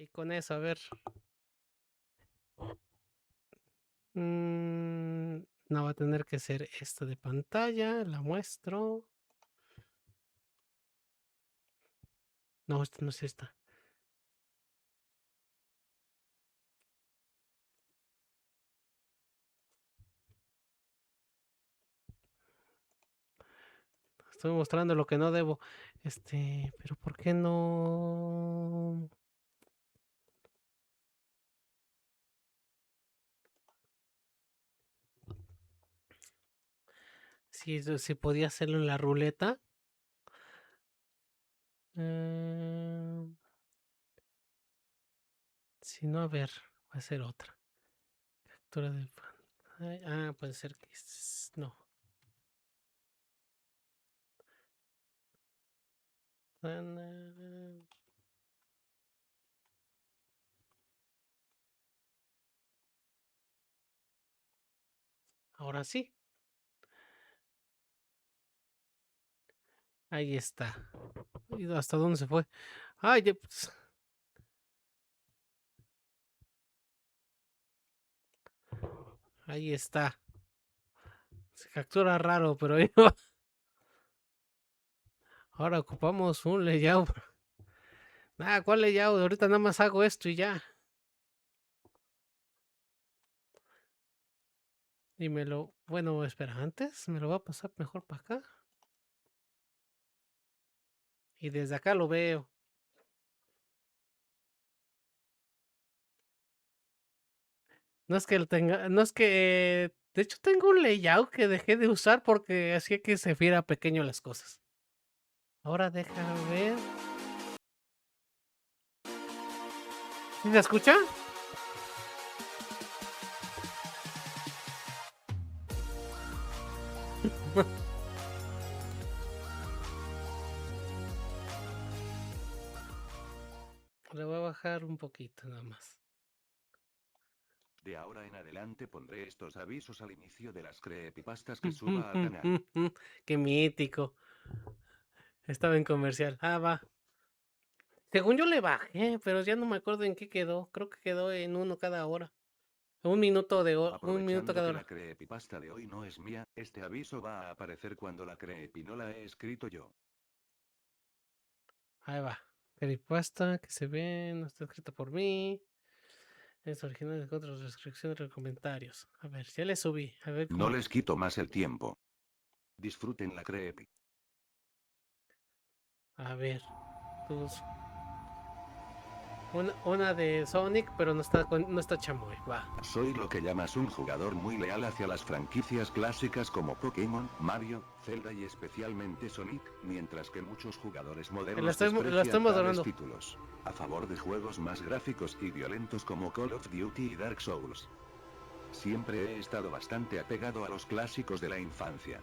Y con eso, a ver. No va a tener que ser esta de pantalla. La muestro. No, esta no es esta. Estoy mostrando lo que no debo. Pero ¿por qué no? Si podía hacerlo en la ruleta. Si no, a ver, va a ser otra. Captura de pantalla. Ah, puede ser que no. Ahora sí. Ahí está. ¿Hasta dónde se fue? Ay, pues. Ahí está. Se captura raro, pero ahí va. Ahora ocupamos un layout. ¿Cuál layout? Ahorita nada más hago esto y ya. Y bueno, espera, antes me lo va a pasar mejor para acá. Y desde acá lo veo. No es que lo tenga, no es que, de hecho tengo un layout que dejé de usar porque hacía que se viera pequeño las cosas. Ahora déjame ver. ¿Sí se escucha? Le voy a bajar un poquito nada más. De ahora en adelante pondré estos avisos al inicio de las creepypastas que suba al canal. Qué mítico. Estaba en comercial. Va. Según yo le bajé, pero ya no me acuerdo en qué quedó. Creo que quedó en uno cada hora. Un minuto Aprovechando cada que la hora. creepypasta de hoy no es mía, este aviso va a aparecer cuando la creepy no la he escrito yo. Ahí va. Creepypasta que se ve, no está escrito por mí. Es original de otras restricciones de comentarios. A ver, ya le subí. A ver No cómo. les quito más el tiempo. Disfruten la creepy. A ver. Todos. Una de Sonic, pero no está chamoy. Va. Soy lo que llamas un jugador muy leal hacia las franquicias clásicas como Pokémon, Mario, Zelda y especialmente Sonic, mientras que muchos jugadores modernos La estoy desprecian tales moderando. títulos. A favor de juegos más gráficos y violentos como Call of Duty y Dark Souls. Siempre he estado bastante apegado a los clásicos de la infancia.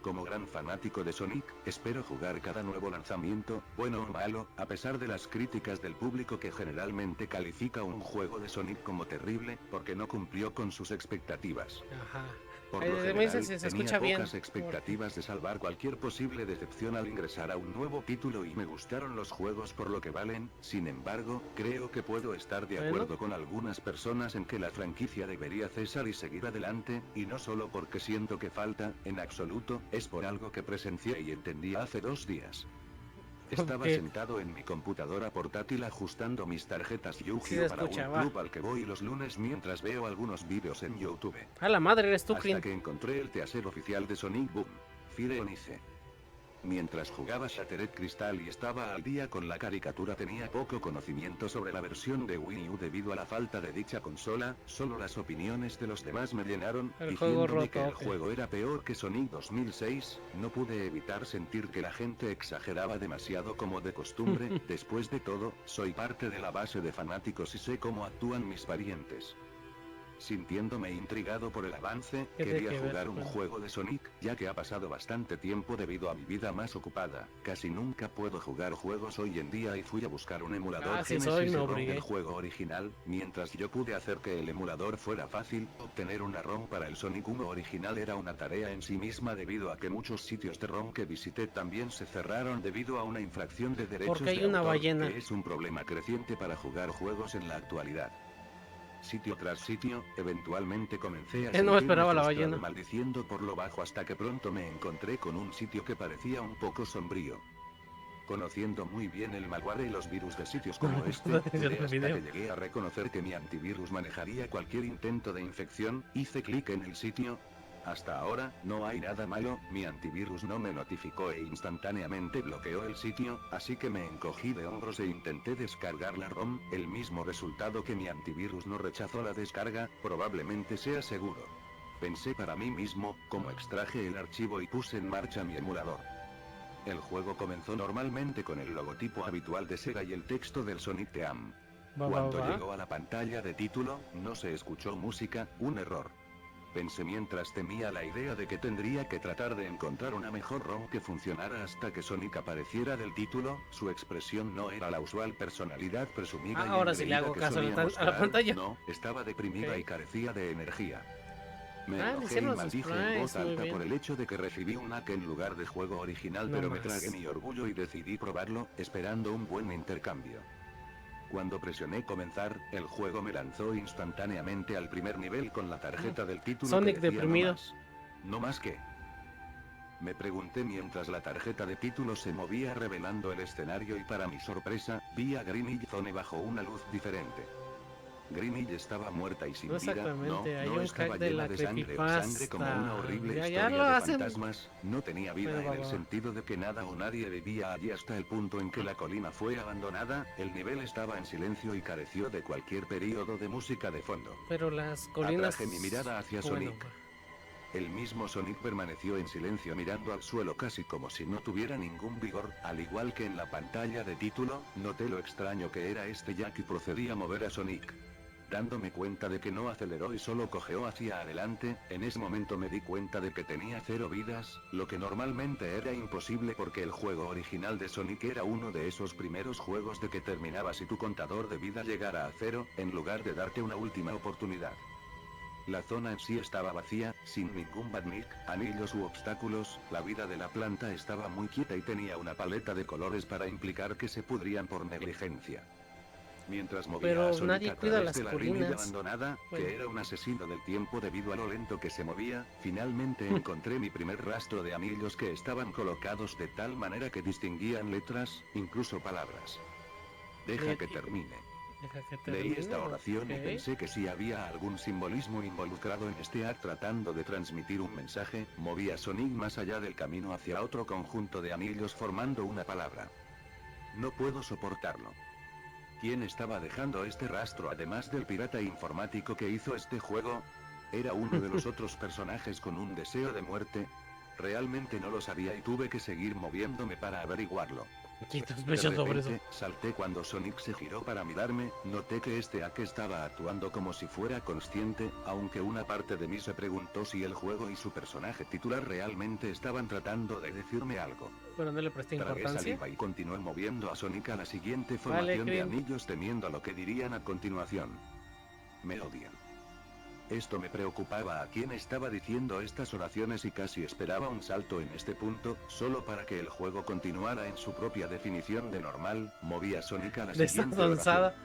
Como gran fanático de Sonic, espero jugar cada nuevo lanzamiento, bueno o malo, a pesar de las críticas del público que generalmente califica un juego de Sonic como terrible, porque no cumplió con sus expectativas. Ajá. Por lo Me dicen general, si se tenía escucha bien. pocas expectativas de salvar cualquier posible decepción al ingresar a un nuevo título y me gustaron los juegos por lo que valen. Sin embargo, creo que puedo estar de acuerdo con algunas personas en que la franquicia debería cesar y seguir adelante, y no solo porque siento que falta, en absoluto, es por algo que presencié y entendí hace 2 días. Estaba sentado en mi computadora portátil ajustando mis tarjetas Yu-Gi-Oh para un club al que voy los lunes mientras veo algunos vídeos en YouTube. A la madre, eres tú, Hasta que encontré el teaser oficial de Sonic Boom. Fire Onice. Mientras jugaba Shattered Crystal y estaba al día con la caricatura, tenía poco conocimiento sobre la versión de Wii U debido a la falta de dicha consola. Solo las opiniones de los demás me llenaron, diciéndome que el juego era peor que Sonic 2006. No pude evitar sentir que la gente exageraba demasiado como de costumbre. Después de todo, soy parte de la base de fanáticos y sé cómo actúan mis parientes. Sintiéndome intrigado por el avance, ¿Qué tiene quería que ver? jugar un Bueno. juego de Sonic, ya que ha pasado bastante tiempo debido a mi vida más ocupada. Casi nunca puedo jugar juegos hoy en día y fui a buscar un emulador Ah, sí soy, Genesis me y ROM del obligué. juego original. Mientras yo pude hacer que el emulador fuera fácil, obtener una ROM para el Sonic 1 original era una tarea en sí misma debido a que muchos sitios de ROM que visité también se cerraron debido a una infracción de derechos Porque hay de una autor, ballena. que es un problema creciente para jugar juegos en la actualidad. Sitio tras sitio, eventualmente comencé a No me sentirme esperaba la frustrado ballena. maldiciendo por lo bajo hasta que pronto me encontré con un sitio que parecía un poco sombrío. Conociendo muy bien el malware y los virus de sitios No como me este, puedo decir dudé el hasta video. que llegué a reconocer que mi antivirus manejaría cualquier intento de infección, hice clic en el sitio. Hasta ahora, no hay nada malo, mi antivirus no me notificó e instantáneamente bloqueó el sitio, así que me encogí de hombros e intenté descargar la ROM, el mismo resultado que mi antivirus no rechazó la descarga, probablemente sea seguro. Pensé para mí mismo, como extraje el archivo y puse en marcha mi emulador. El juego comenzó normalmente con el logotipo habitual de Sega y el texto del Sonic Team. Cuando Va. llegó a la pantalla de título, no se escuchó música, un error. Pensé mientras temía la idea de que tendría que tratar de encontrar una mejor ROM que funcionara hasta que Sonic apareciera del título, su expresión no era la usual personalidad presumida y Ahora sí le engreída hago que caso a solía a la mostrar, pantalla. no, estaba deprimida y Ok. carecía de energía. Me Ah, le enojé y hicieron los maldije en voz sprites, muy alta por bien. el hecho de que recibí un hack en lugar de juego original, No pero me tragué más. mi orgullo y decidí probarlo, esperando un buen intercambio. Cuando presioné comenzar, el juego me lanzó instantáneamente al primer nivel con la tarjeta del título que Sonic decía no deprimido. más. ¿No más qué? Me pregunté mientras la tarjeta de título se movía revelando el escenario y para mi sorpresa, vi a Green Zone bajo una luz diferente. Green estaba muerta y No sin vida, exactamente, hay no un estaba hack de llena la de sangre o sangre como una creepypasta. horrible Ya lo historia de hacen. fantasmas, no tenía vida Bueno, en el va. sentido de que nada o nadie vivía allí hasta el punto en que la colina fue abandonada, el nivel estaba en silencio y careció de cualquier periodo de música de fondo. Pero las colinas. Atraje mi mirada hacia Bueno, Sonic. El mismo Sonic permaneció en silencio mirando al suelo casi como si no tuviera ningún vigor, al igual que en la pantalla de título, noté lo extraño que era este ya que procedía a mover a Sonic. Dándome cuenta de que no aceleró y solo cojeó hacia adelante, en ese momento me di cuenta de que tenía 0 vidas, lo que normalmente era imposible porque el juego original de Sonic era uno de esos primeros juegos de que terminaba si tu contador de vida llegara a 0, en lugar de darte una última oportunidad. La zona en sí estaba vacía, sin ningún badnik, anillos u obstáculos, la vida de la planta estaba muy quieta y tenía una paleta de colores para implicar que se pudrían por negligencia. Mientras movía a pero Sonic nadie a cuida través las de la Greenhill colinas. abandonada, Bueno. que era un asesino del tiempo debido a lo lento que se movía, finalmente encontré mi primer rastro de anillos que estaban colocados de tal manera que distinguían letras, incluso palabras. Deja que termine. Deja que Leí termine. esta oración y Ok. pensé que si había algún simbolismo involucrado en este acto tratando de transmitir un mensaje, moví a Sonic más allá del camino hacia otro conjunto de anillos formando una palabra. No puedo soportarlo. ¿Quién estaba dejando este rastro además del pirata informático que hizo este juego? ¿Era uno de los otros personajes con un deseo de muerte? Realmente no lo sabía y tuve que seguir moviéndome para averiguarlo. Qué De sospechoso sobre eso. repente, salté cuando Sonic se giró para mirarme, noté que este Ak estaba actuando como si fuera consciente, aunque una parte de mí se preguntó si el juego y su personaje titular realmente estaban tratando de decirme algo. Pero no le presté Tragué importancia. saliva y continué moviendo a Sonic a la siguiente Vale, formación de Cream. anillos temiendo a lo que dirían a continuación. Me odian. Esto me preocupaba a quien estaba diciendo estas oraciones y casi esperaba un salto en este punto, solo para que el juego continuara en su propia definición de normal, moví a Sonic a la siguiente oración. Desavanzada.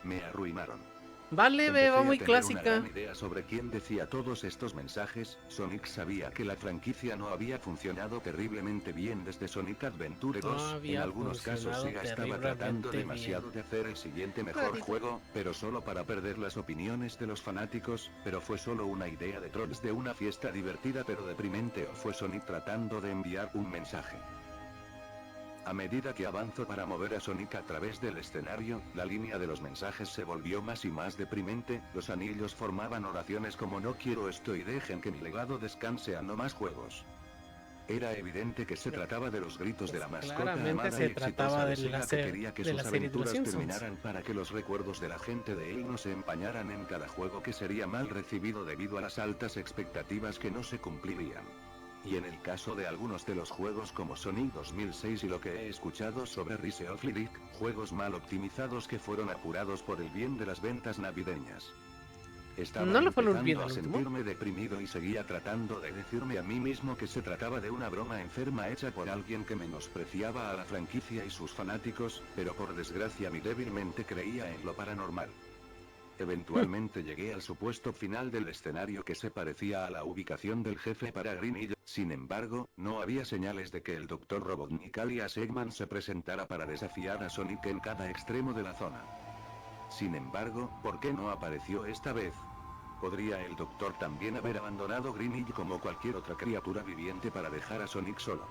Me arruinaron. Vale, Empecé va a muy tener una gran clásica. idea sobre quién decía todos estos mensajes. Sonic sabía que la franquicia no había funcionado terriblemente bien desde Sonic Adventure 2. No En había algunos casos funcionado Sega estaba tratando terriblemente demasiado bien. de hacer el siguiente mejor juego, pero solo para perder las opiniones de los fanáticos, pero fue solo una idea de trolls de una fiesta divertida pero deprimente, o fue Sonic tratando de enviar un mensaje. A medida que avanzo para mover a Sonic a través del escenario, la línea de los mensajes se volvió más y más deprimente, los anillos formaban oraciones como no quiero esto y dejen que mi legado descanse a no más juegos. Era evidente que se trataba de los gritos de la mascota Claramente amada se y exitosa trataba de de la, Sega que quería que de sus la serie de los aventuras Simpsons. terminaran para que los recuerdos de la gente de él no se empañaran en cada juego que sería mal recibido debido a las altas expectativas que no se cumplirían. Y en el caso de algunos de los juegos como Sonic 2006 y lo que he escuchado sobre Rise of Lyric, juegos mal optimizados que fueron apurados por el bien de las ventas navideñas. Estaba No le fue bien empezando a al último. sentirme deprimido y seguía tratando de decirme a mí mismo que se trataba de una broma enferma hecha por alguien que menospreciaba a la franquicia y sus fanáticos, pero por desgracia mi débil mente creía en lo paranormal. Eventualmente llegué al supuesto final del escenario que se parecía a la ubicación del jefe para Green Hill. Sin embargo, no había señales de que el Dr. Robotnik alias Eggman se presentara para desafiar a Sonic en cada extremo de la zona. Sin embargo, ¿por qué no apareció esta vez? ¿Podría el Doctor también haber abandonado Green Hill como cualquier otra criatura viviente para dejar a Sonic solo?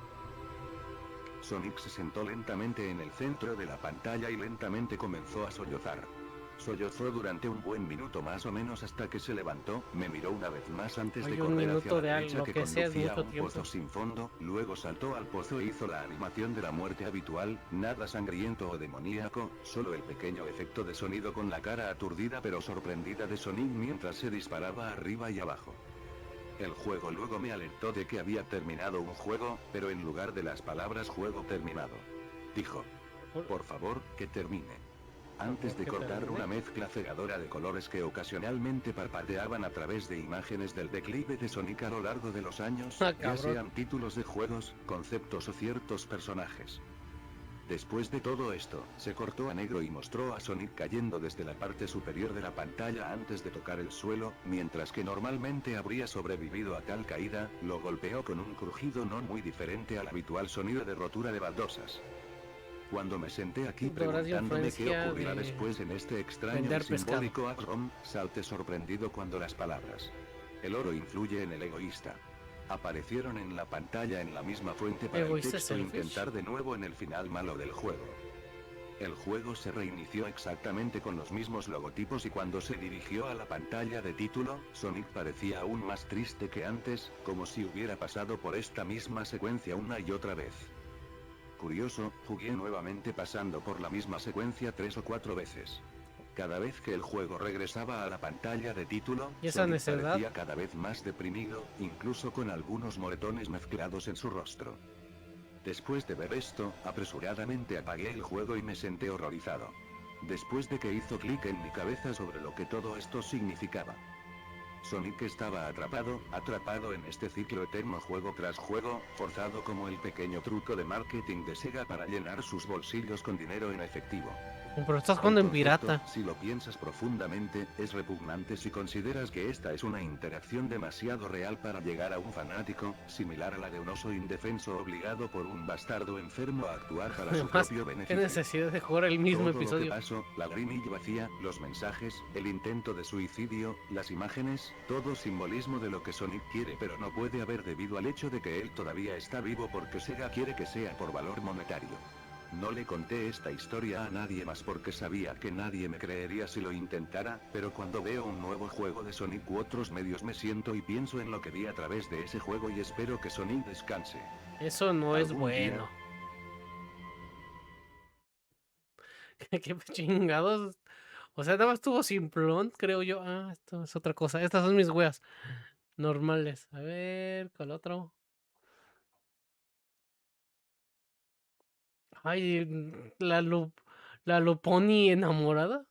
Sonic se sentó lentamente en el centro de la pantalla y lentamente comenzó a sollozar. Sollozó durante un buen minuto más o menos hasta que se levantó, me miró una vez más antes de correr hacia la derecha que conducía a un pozo sin fondo, luego saltó al pozo e hizo la animación de la muerte habitual, nada sangriento o demoníaco, solo el pequeño efecto de sonido con la cara aturdida pero sorprendida de Sonic mientras se disparaba arriba y abajo. El juego luego me alertó de que había terminado un juego, pero en lugar de las palabras juego terminado. Dijo: por favor, que termine. Antes de cortar una mezcla cegadora de colores que ocasionalmente parpadeaban a través de imágenes del declive de Sonic a lo largo de los años, ya sean títulos de juegos, conceptos o ciertos personajes. Después de todo esto, se cortó a negro y mostró a Sonic cayendo desde la parte superior de la pantalla antes de tocar el suelo, mientras que normalmente habría sobrevivido a tal caída, lo golpeó con un crujido no muy diferente al habitual sonido de rotura de baldosas. Cuando me senté aquí preguntándome qué ocurrirá después en este extraño y simbólico Aggron, salté sorprendido cuando las palabras "el oro influye en el egoísta" aparecieron en la pantalla en la misma fuente para el texto intentar de nuevo en el final malo del juego. El juego se reinició exactamente con los mismos logotipos y cuando se dirigió a la pantalla de título, Sonic parecía aún más triste que antes, como si hubiera pasado por esta misma secuencia una y otra vez. Curioso, jugué nuevamente pasando por la misma secuencia 3 o 4 veces. Cada vez que el juego regresaba a la pantalla de título, Sonic parecía cada vez más deprimido, incluso con algunos moretones mezclados en su rostro. Después de ver esto, apresuradamente apagué el juego y me senté horrorizado. Después de que hizo clic en mi cabeza sobre lo que todo esto significaba. Sonic estaba atrapado en este ciclo eterno juego tras juego, forzado como el pequeño truco de marketing de Sega para llenar sus bolsillos con dinero en efectivo. Pero estás jugando en pirata. Si lo piensas profundamente, es repugnante si consideras que esta es una interacción demasiado real para llegar a un fanático, similar a la de un oso indefenso obligado por un bastardo enfermo a actuar para su propio beneficio. ¿Qué necesidad de jugar el mismo episodio? Lo que pasó, la Green Hill vacía, los mensajes, el intento de suicidio, las imágenes, todo simbolismo de lo que Sonic quiere pero no puede haber debido al hecho de que él todavía está vivo porque Sega quiere que sea por valor monetario. No le conté esta historia a nadie más porque sabía que nadie me creería si lo intentara, pero cuando veo un nuevo juego de Sonic u otros medios me siento y pienso en lo que vi a través de ese juego y espero que Sonic descanse. Eso no es bueno. ¿Qué chingados? O sea, nada más estuvo simplón, creo yo. Ah, esto es otra cosa. Estas son mis weas normales. A ver, ¿cuál otro? Ay, la Luponi enamorada.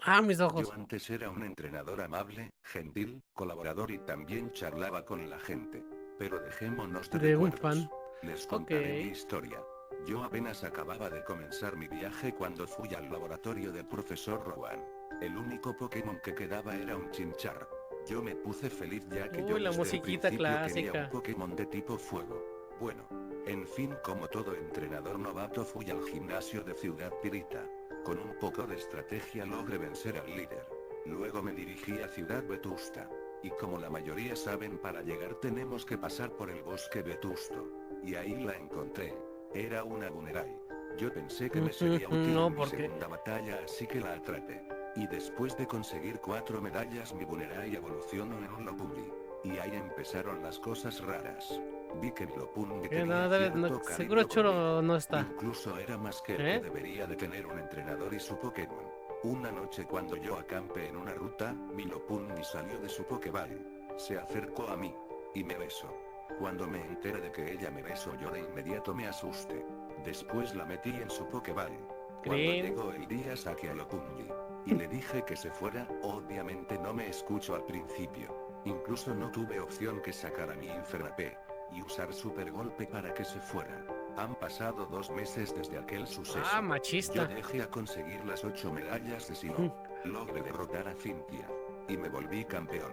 Ah, mis ojos. Yo antes era un entrenador amable, gentil, colaborador y también charlaba con la gente. Pero dejémonos de recuerdos. Un fan. Les contaré mi historia. Yo apenas acababa de comenzar mi viaje cuando fui al laboratorio del profesor Rowan. El único Pokémon que quedaba era un Chinchar. Yo me puse feliz ya que yo la musiquita clásica. quería un Pokémon de tipo fuego. Bueno, en fin, como todo entrenador novato fui al gimnasio de Ciudad Pirita. Con un poco de estrategia logré vencer al líder. Luego me dirigí a Ciudad Vetusta. Y como la mayoría saben, para llegar tenemos que pasar por el bosque vetusto. Y ahí la encontré. Era una Bunerai. Yo pensé que me sería útil en mi segunda batalla, así que la atrapé. Y después de conseguir 4 medallas mi Bunerai evolucionó en un Lopunny. Y ahí empezaron las cosas raras. Vi que Lopungi No, tenía cierto seguro cariño conmigo. Choro no está. Incluso era más que el que debería de tener un entrenador y su Pokémon. Una noche cuando yo acampé en una ruta, mi Lopungi salió de su Pokéball. Se acercó a mí. Y me besó. Cuando me enteré de que ella me besó yo de inmediato me asusté. Después la metí en su Pokéball. Cuando llegó el día saqué a Lopungi. Y le dije que se fuera, obviamente no me escuchó al principio. Incluso no tuve opción que sacar a mi Infernape y usar super golpe para que se fuera. Han pasado 2 meses desde aquel suceso. Ah, machista. Yo dejé a conseguir las 8 medallas de Sinnoh. Logré derrotar a Cynthia. Y me volví campeón.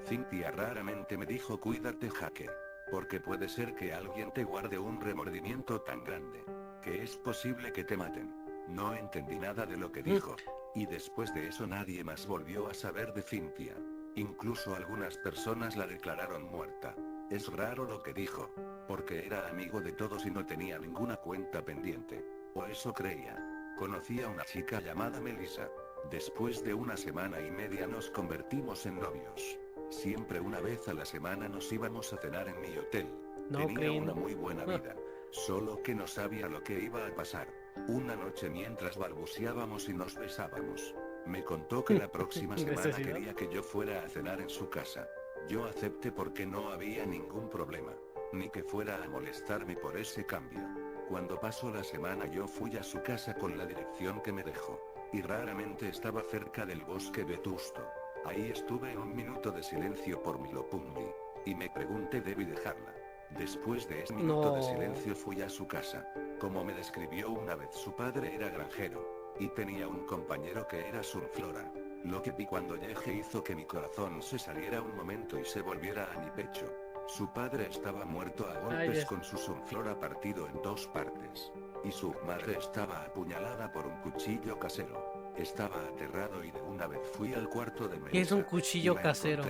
Cynthia raramente me dijo cuídate Jaque. Porque puede ser que alguien te guarde un remordimiento tan grande. Que es posible que te maten. No entendí nada de lo que dijo. Y después de eso nadie más volvió a saber de Cynthia. Incluso algunas personas la declararon muerta. Es raro lo que dijo. Porque era amigo de todos y no tenía ninguna cuenta pendiente. O eso creía. Conocí a una chica llamada Melissa. Después de 1,5 semanas nos convertimos en novios. Siempre una vez a la semana nos íbamos a cenar en mi hotel. Tenía una muy buena vida. Solo que no sabía lo que iba a pasar. Una noche mientras balbuceábamos y nos besábamos, me contó que la próxima semana quería que yo fuera a cenar en su casa. Yo acepté porque no había ningún problema. Ni que fuera a molestarme por ese cambio. Cuando pasó la semana yo fui a su casa con la dirección que me dejó. Y raramente estaba cerca del bosque vetusto. Ahí estuve en un minuto de silencio por mi Lopungi. Y me pregunté debí dejarla. Después de ese minuto de silencio fui a su casa. Como me describió una vez su padre era granjero. Y tenía un compañero que era Sunflora. Lo que vi cuando llegué hizo que mi corazón se saliera un momento y se volviera a mi pecho. Su padre estaba muerto a golpes con su Sunflora partido en 2 partes. Y su madre estaba apuñalada por un cuchillo casero. Estaba aterrado y de una vez fui al cuarto de Melissa. ¿Qué es un cuchillo casero?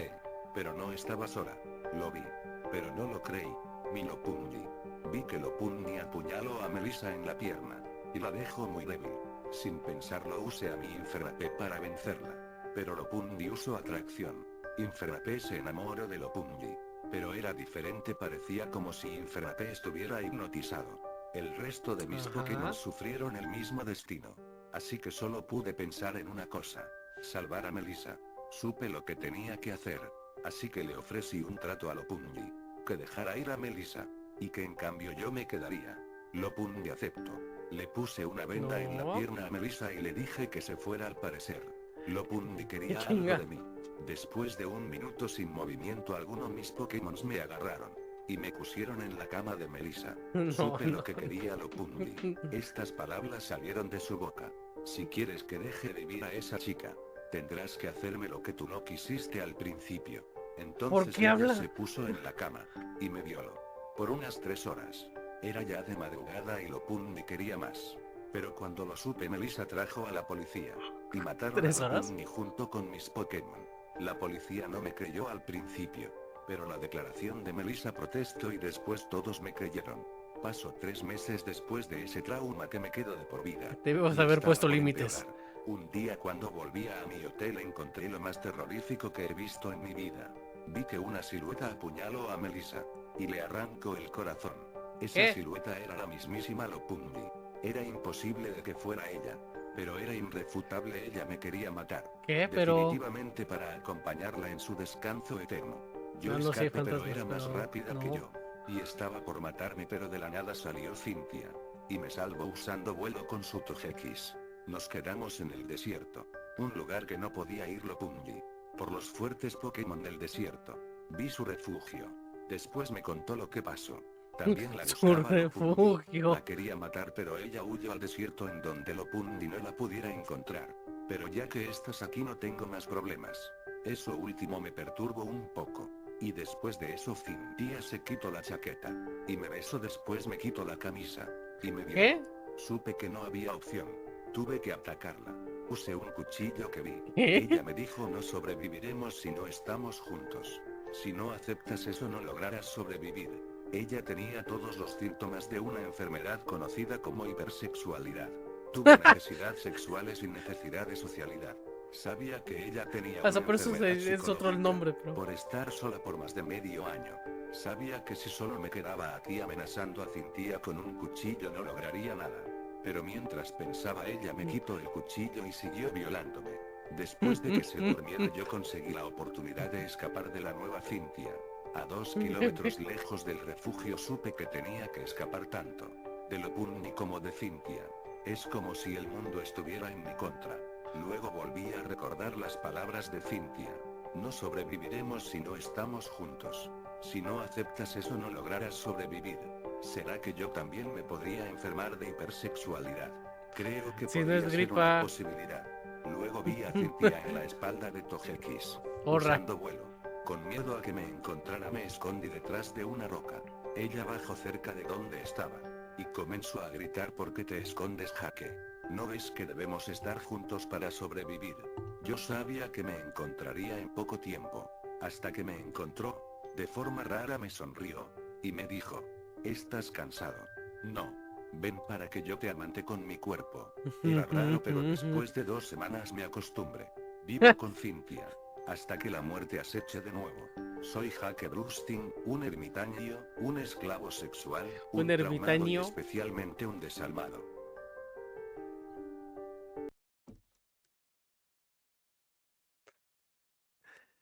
Pero no estaba sola. Lo vi. Pero no lo creí. Mi Lopungi. Vi que Lopungi apuñaló a Melissa en la pierna. Y la dejó muy débil. Sin pensarlo usé a mi Infernape para vencerla. Pero Lopungi usó atracción. Infernape se enamoró de Lopungi. Pero era diferente, parecía como si Infernape estuviera hipnotizado. El resto de mis Pokémon sufrieron el mismo destino. Así que solo pude pensar en una cosa. Salvar a Melissa. Supe lo que tenía que hacer. Así que le ofrecí un trato a Lopungi. Que dejara ir a Melissa. Y que en cambio yo me quedaría. Lopungi aceptó. Le puse una venda en la pierna a Melissa y le dije que se fuera al parecer. Lopungi quería algo de mí. Después de 1 minuto sin movimiento alguno mis Pokémon me agarraron. Y me pusieron en la cama de Melissa. Supe lo que quería Lopungi. Estas palabras salieron de su boca. Si quieres que deje de vivir a esa chica, tendrás que hacerme lo que tú no quisiste al principio. Entonces ella se puso en la cama. Y me violó. Por unas 3 horas. Era ya de madrugada y Lopungi quería más. Pero cuando lo supe Melissa trajo a la policía. Y mataron a Lopungi junto con mis Pokémon. La policía no me creyó al principio. Pero la declaración de Melissa protestó y después todos me creyeron. Pasó 3 meses después de ese trauma que me quedó de por vida. Debemos haber puesto límites. Un día cuando volvía a mi hotel encontré lo más terrorífico que he visto en mi vida. Vi que una silueta apuñaló a Melissa. Y le arrancó el corazón. Esa silueta era la mismísima Lopungi. Era imposible de que fuera ella. Pero era irrefutable, ella me quería matar. Definitivamente para acompañarla en su descanso eterno. Yo escapé pero era más rápida que yo. Y estaba por matarme pero de la nada salió Cynthia. Y me salvó usando vuelo con su Togekiss. Nos quedamos en el desierto. Un lugar que no podía ir Lopungi. Por los fuertes Pokémon del desierto. Vi su refugio. Después me contó lo que pasó. También la buscaba Lopungi. La quería matar pero ella huyó al desierto en donde Lopungi no la pudiera encontrar. Pero ya que estás aquí no tengo más problemas. Eso último me perturbó un poco. Y después de eso Cynthia se quitó la chaqueta. Y me besó, después me quitó la camisa. Y me violó. Supe que no había opción. Tuve que atacarla. Usé un cuchillo que vi. Ella me dijo no sobreviviremos si no estamos juntos. Si no aceptas eso no lograrás sobrevivir. Ella tenía todos los síntomas de una enfermedad conocida como hipersexualidad. Tuvo necesidades sexuales y necesidad de socialidad. Sabía que ella tenía O sea, una por eso enfermedad es otro el psicológica, nombre, pero... por estar sola por más de medio año. Sabía que si solo me quedaba aquí amenazando a Cynthia con un cuchillo no lograría nada. Pero mientras pensaba ella me quitó el cuchillo y siguió violándome. Después de que se durmiera yo conseguí la oportunidad de escapar de la nueva Cynthia. A 2 kilómetros lejos del refugio supe que tenía que escapar tanto de lo Punny como de Cynthia. Es como si el mundo estuviera en mi contra. Luego volví a recordar las palabras de Cynthia. No sobreviviremos si no estamos juntos. Si no aceptas eso no lograrás sobrevivir. ¿Será que yo también me podría enfermar de hipersexualidad? Creo que Si no es podría ser una gripa... posibilidad. Luego vi a Cynthia en la espalda de Togekiss, Horra. usando vuelo. Con miedo a que me encontrara me escondí detrás de una roca. Ella bajó cerca de donde estaba. Y comenzó a gritar ¿por qué te escondes, Jaque? ¿No ves que debemos estar juntos para sobrevivir? Yo sabía que me encontraría en poco tiempo. Hasta que me encontró. De forma rara me sonrió. Y me dijo. ¿Estás cansado? No. Ven para que yo te amante con mi cuerpo. Era raro pero después de 2 semanas me acostumbré. Vivo con Cynthia. Hasta que la muerte aceche de nuevo. Soy Jaque Brustin, un ermitaño, un esclavo sexual, Un un traumado y ermitaño. especialmente un desalmado.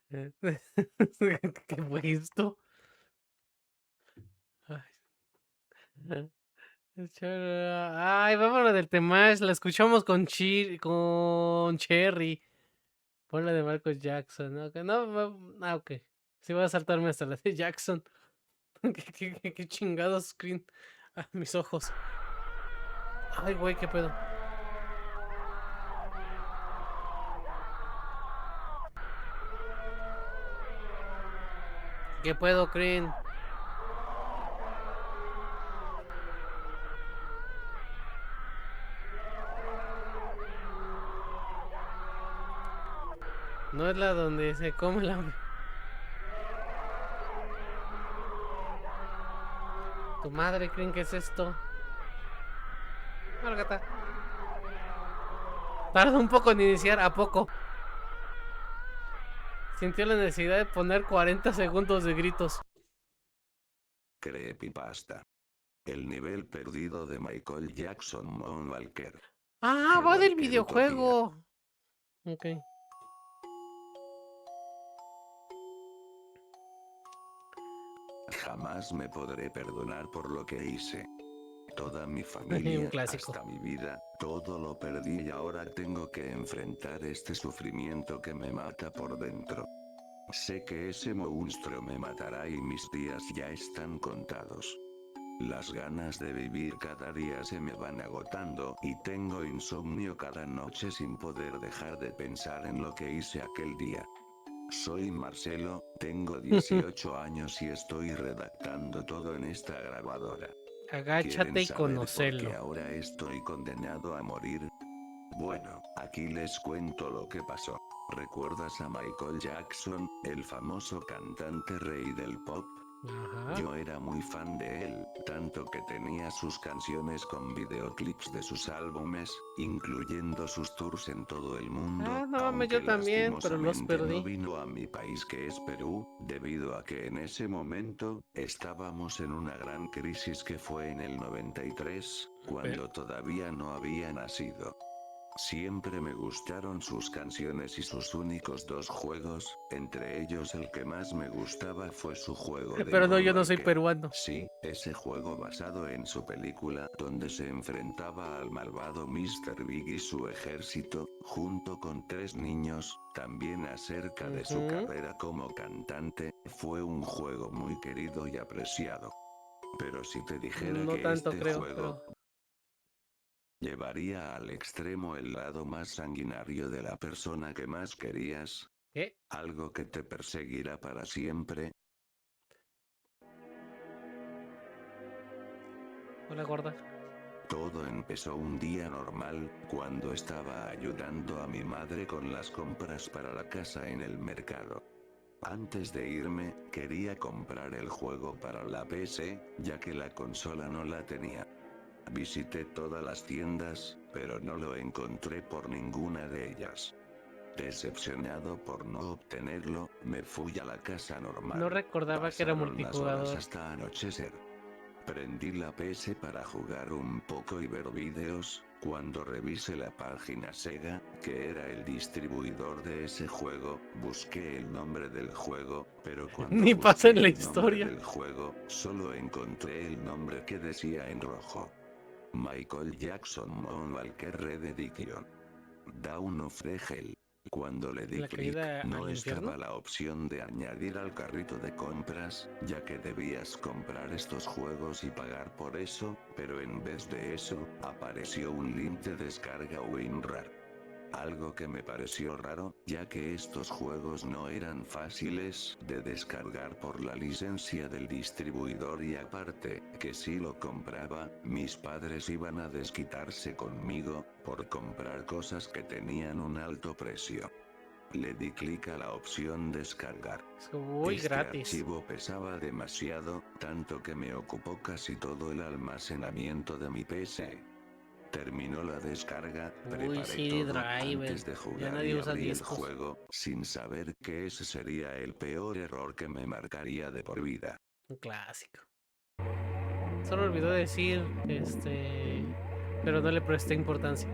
¿Qué fue esto? Ay, ay, vámonos del tema. La escuchamos con Cherry. Por la de Michael Jackson. ¿No? Ok. Sí, voy a saltarme hasta la de Jackson. ¿Qué chingados screen? Ah, mis ojos. Ay, güey, qué pedo. ¿Qué pedo, Green? No es la donde se come la... Tu madre, ¿creen que es esto? Márgata. Tarda un poco en iniciar, ¿a poco? Sintió la necesidad de poner 40 segundos de gritos. Creepypasta. El nivel perdido de Michael Jackson Moonwalker. Ah, va del Walker Utopía. videojuego. Ok. Jamás me podré perdonar por lo que hice. Toda mi Un familia, clásico. hasta mi vida, todo lo perdí y ahora tengo que enfrentar este sufrimiento que me mata por dentro. Sé que ese monstruo me matará y mis días ya están contados. Las ganas de vivir cada día se me van agotando y tengo insomnio cada noche sin poder dejar de pensar en lo que hice aquel día. Soy Marcelo, tengo 18 años y estoy redactando todo en esta grabadora. ¿Quieren Agáchate y saber por qué conocerlo. ahora estoy condenado a morir? Bueno, aquí les cuento lo que pasó. ¿Recuerdas a Michael Jackson, el famoso cantante rey del pop? Ajá. Yo era muy fan de él, tanto que tenía sus canciones con videoclips de sus álbumes, incluyendo sus tours en todo el mundo, Ah, no mames, aunque yo también, pero los lastimosamente no perdí. vino a mi país que es Perú, debido a que en ese momento, estábamos en una gran crisis que fue en el 93, cuando todavía no había nacido. Siempre me gustaron sus canciones y sus únicos 2 juegos, entre ellos el que más me gustaba fue su juego de Pero no, yo no soy Moonwalker. peruano. Sí, ese juego basado en su película, donde se enfrentaba al malvado Mr. Big y su ejército, junto con 3 niños, también acerca de su Ujú. carrera como cantante, fue un juego muy querido y apreciado. Pero si te dijera No que tanto este creo, juego pero... llevaría al extremo el lado más sanguinario de la persona que más querías, ¿Qué? algo que te perseguirá para siempre. Hola, gorda. Todo empezó un día normal, cuando estaba ayudando a mi madre con las compras para la casa en el mercado. Antes de irme, quería comprar el juego para la PC, ya que la consola no la tenía. Visité todas las tiendas, pero no lo encontré por ninguna de ellas. Decepcionado por no obtenerlo, me fui a la casa normal. No recordaba que era Pasaron las horas multijugador. hasta anochecer. Prendí la PS para jugar un poco y ver vídeos. Cuando revisé la página Sega, que era el distribuidor de ese juego, busqué el nombre del juego, pero cuando Ni pasa en la busqué el nombre historia. del juego, solo encontré el nombre que decía en rojo: Michael Jackson Moonwalker Red Edition. Dawn of the Hell. Cuando le di La clic, caída no al infierno. estaba la opción de añadir al carrito de compras, ya que debías comprar estos juegos y pagar por eso, pero en vez de eso, apareció un link de descarga WinRAR. Algo que me pareció raro, ya que estos juegos no eran fáciles de descargar por la licencia del distribuidor y aparte, que si lo compraba, mis padres iban a desquitarse conmigo, por comprar cosas que tenían un alto precio. Le di clic a la opción descargar. Uy, Este gratis. archivo pesaba demasiado, tanto que me ocupó casi todo el almacenamiento de mi PC. Terminó la descarga, Uy, preparé CD todo Driver. antes de Ya jugar nadie y usa abrí el discos. juego, sin saber que ese sería el peor error que me marcaría de por vida. Un clásico. Solo olvidó decir, pero no le presté importancia.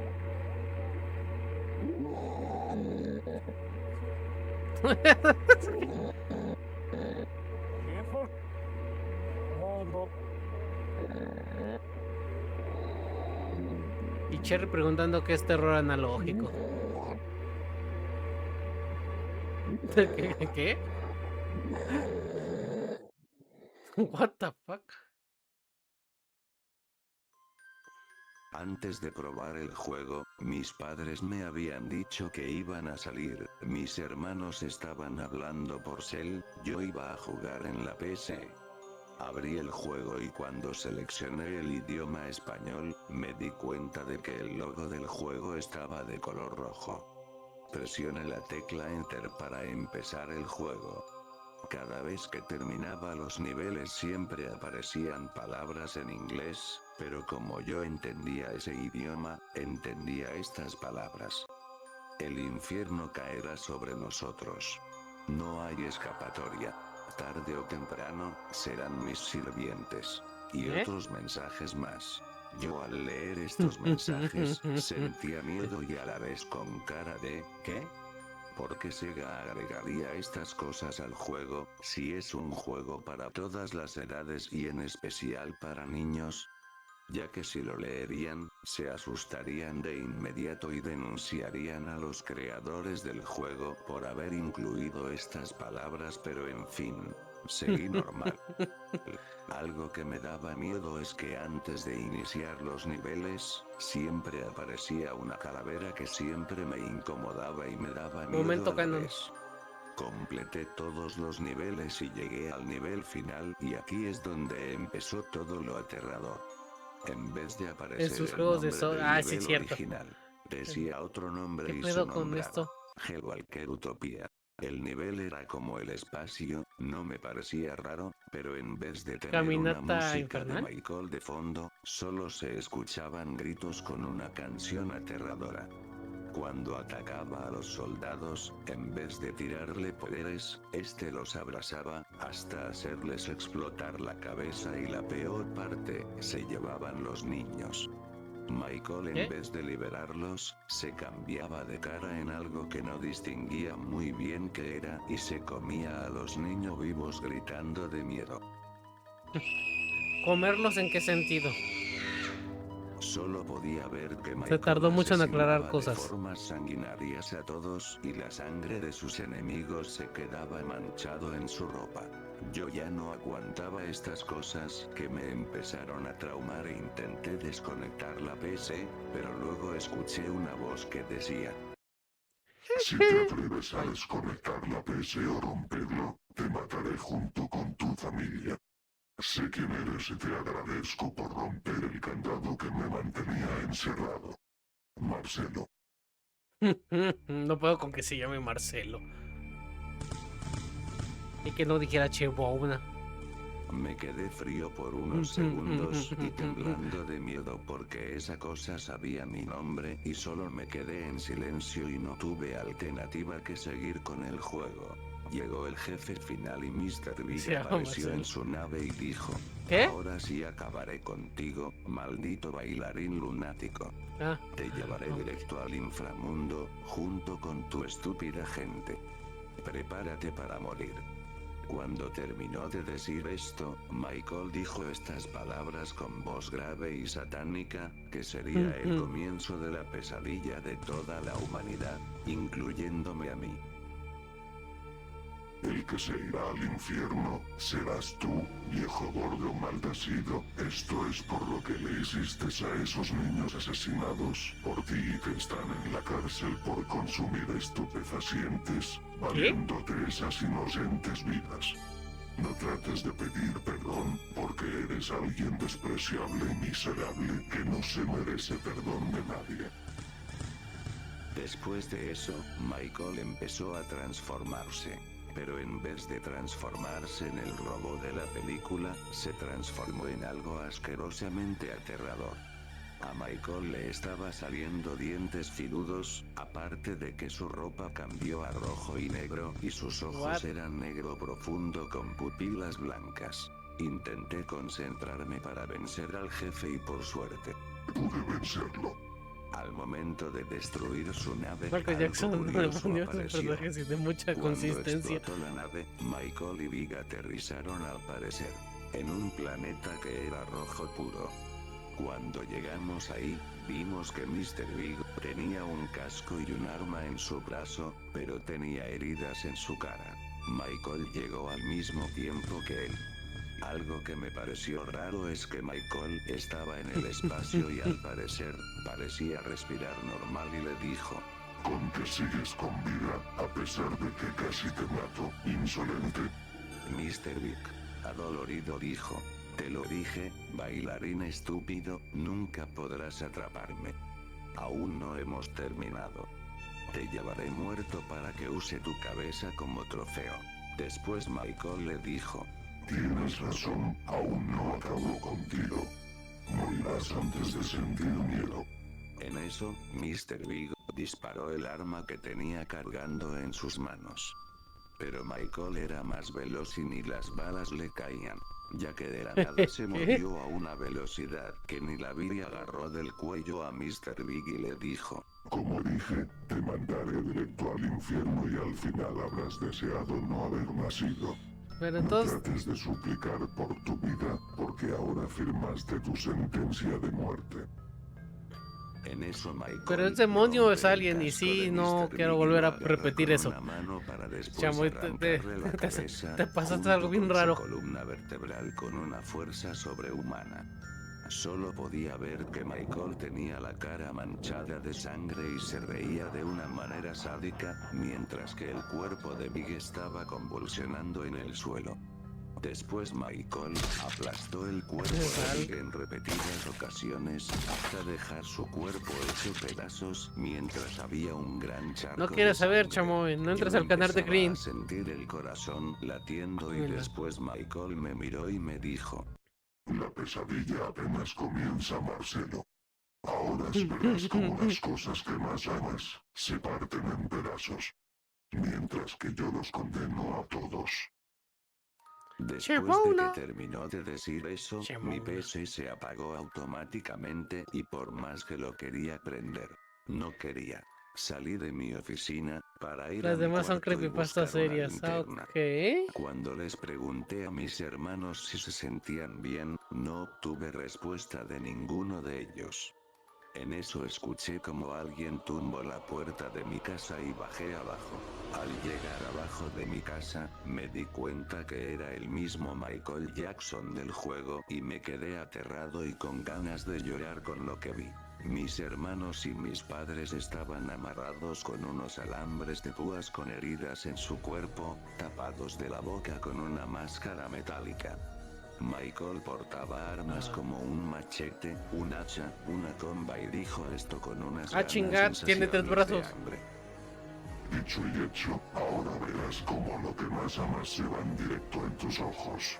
Y Cherry preguntando qué es terror analógico. ¿Qué? What the fuck? Antes de probar el juego, mis padres me habían dicho que iban a salir, mis hermanos estaban hablando por cel, yo iba a jugar en la PC. Abrí el juego y cuando seleccioné el idioma español, me di cuenta de que el logo del juego estaba de color rojo. Presioné la tecla Enter para empezar el juego. Cada vez que terminaba los niveles siempre aparecían palabras en inglés, pero como yo entendía ese idioma, entendía estas palabras. El infierno caerá sobre nosotros. No hay escapatoria. Tarde o temprano, serán mis sirvientes. Y otros mensajes más. Yo al leer estos mensajes, sentía miedo y a la vez con cara de, ¿qué? ¿Por qué Sega agregaría estas cosas al juego, si es un juego para todas las edades y en especial para niños? Ya que si lo leerían, se asustarían de inmediato y denunciarían a los creadores del juego por haber incluido estas palabras, pero en fin, seguí normal. Algo que me daba miedo es que antes de iniciar los niveles, siempre aparecía una calavera que siempre me incomodaba y me daba miedo Momento a la canon. vez. Completé todos los niveles y llegué al nivel final y aquí es donde empezó todo lo aterrador. En vez de aparecer En sus el juegos de nombre del Ah, sí, nivel cierto. original, decía otro nombre ¿Qué y se pedo con nombraba esto? Hellwalker Utopia. El nivel era como el espacio, no me parecía raro, pero en vez de tener una ¿Caminata música de infernal? Michael de fondo, solo se escuchaban gritos con una canción aterradora. Cuando atacaba a los soldados, en vez de tirarle poderes, este los abrazaba, hasta hacerles explotar la cabeza y la peor parte, se llevaban los niños. Michael en vez de liberarlos, se cambiaba de cara en algo que no distinguía muy bien qué era y se comía a los niños vivos gritando de miedo. ¿Comerlos en qué sentido? Solo podía ver que Se tardó Michael mucho en aclarar asesinaba de cosas. formas sanguinarias a todos y la sangre de sus enemigos se quedaba manchado en su ropa. Yo ya no aguantaba estas cosas que me empezaron a traumar e intenté desconectar la PC, pero luego escuché una voz que decía: Si te atreves a desconectar la PC o romperlo, te mataré junto con tu familia. Sé quién eres y te agradezco por romper el candado que me mantenía encerrado. Marcelo. No puedo con que se llame Marcelo. Y que no dijera Chebona. Me quedé frío por unos segundos y temblando de miedo porque esa cosa sabía mi nombre y solo me quedé en silencio y no tuve alternativa que seguir con el juego. Llegó el jefe final y Mr. Big Se llama apareció Marcelo. en su nave y dijo: ¿Qué? ahora sí acabaré contigo, maldito bailarín lunático. Ah, Te llevaré directo al inframundo, junto con tu estúpida gente. Prepárate para morir. Cuando terminó de decir esto, Michael dijo estas palabras con voz grave y satánica, que sería el comienzo de la pesadilla de toda la humanidad, incluyéndome a mí. El que se irá al infierno serás tú, viejo gordo maldecido. Esto es por lo que le hiciste a esos niños asesinados, por ti que están en la cárcel por consumir estupefacientes, valiéndote esas inocentes vidas. No trates de pedir perdón, porque eres alguien despreciable y miserable que no se merece perdón de nadie. Después de eso, Michael empezó a transformarse. Pero en vez de transformarse en el robot de la película, se transformó en algo asquerosamente aterrador. A Michael le estaba saliendo dientes filudos, aparte de que su ropa cambió a rojo y negro y sus ojos eran negro profundo con pupilas blancas. Intenté concentrarme para vencer al jefe y por suerte pude vencerlo. Al momento de destruir su nave, Michael algo Jackson le curioso ponió un apareció. personaje así de mucha Cuando consistencia. explotó la nave, Michael y Big aterrizaron al parecer en un planeta que era rojo puro. Cuando llegamos ahí, vimos que Mr. Big tenía un casco y un arma en su brazo, pero tenía heridas en su cara. Michael llegó al mismo tiempo que él. Algo que me pareció raro es que Michael estaba en el espacio y al parecer, parecía respirar normal y le dijo: con que sigues con vida, a pesar de que casi te mato, insolente. Mr. Big, adolorido dijo: te lo dije, bailarín estúpido, nunca podrás atraparme. Aún no hemos terminado. Te llevaré muerto para que use tu cabeza como trofeo. Después Michael le dijo: tienes razón, aún no acabo contigo. Morirás antes de sentir miedo. En eso, Mr. Big disparó el arma que tenía cargando en sus manos. Pero Michael era más veloz y ni las balas le caían, ya que de la nada se movió a una velocidad que ni la vi y agarró del cuello a Mr. Big y le dijo: como dije, te mandaré directo al infierno y al final habrás deseado no haber nacido. Pero No entonces, trates de suplicar por tu vida, porque ahora firmaste tu sentencia de muerte. En eso Michael pero es demonio o es rompe el alguien y casco sí, de no Mr. quiero Big y volver lo a agarra repetir con eso. una mano para después Chamoy, arrancarle la cabeza, te pasaste junto algo bien con su raro. columna vertebral con una fuerza sobrehumana. Solo podía ver que Michael tenía la cara manchada de sangre y se reía de una manera sádica, mientras que el cuerpo de Big estaba convulsionando en el suelo. Después Michael aplastó el cuerpo de Big en repetidas ocasiones hasta dejar su cuerpo hecho pedazos mientras había un gran charco. No quieres de saber, sangre. Chamoy, no entres Yo al canal de empezaba Green. a sentir el corazón latiendo y Mira. después Michael me miró y me dijo: La pesadilla apenas comienza, Marcelo. Ahora verás cómo las cosas que más amas se parten en pedazos, mientras que yo los condeno a todos. Después de que terminó de decir eso, mi PC se apagó automáticamente y por más que lo quería prender, no quería. Salí de mi oficina para ir Las a mi demás son cuarto y creepypastas buscar una serias. linterna. Ok. Cuando les pregunté a mis hermanos si se sentían bien, no obtuve respuesta de ninguno de ellos. En eso escuché como alguien tumbó la puerta de mi casa y bajé abajo. Al llegar abajo de mi casa, me di cuenta que era el mismo Michael Jackson del juego y me quedé aterrado y con ganas de llorar con lo que vi. Mis hermanos y mis padres estaban amarrados con unos alambres de púas con heridas en su cuerpo, tapados de la boca con una máscara metálica. Michael portaba armas como un machete, un hacha, una comba y dijo esto con unas Chingad, tiene 3 brazos. Dicho y hecho, ahora verás cómo lo que más amas se va en directo en tus ojos.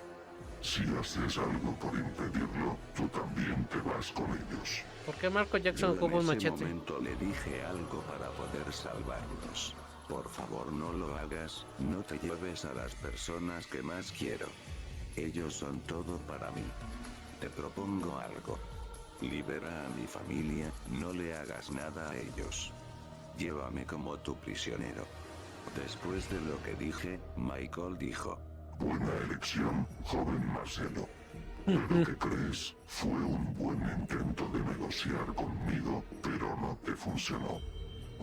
Si haces algo por impedirlo, tú también te vas con ellos. ¿Por qué Marco Yo Jackson ocupa un en ese machete? momento le dije algo para poder salvarlos. Por favor, no lo hagas, no te lleves a las personas que más quiero. Ellos son todo para mí. Te propongo algo. Libera a mi familia, no le hagas nada a ellos. Llévame como tu prisionero. Después de lo que dije, Michael dijo: Buena elección, joven Marcelo. Pero ¿qué crees? Fue un buen intento de negociar conmigo, pero no te funcionó.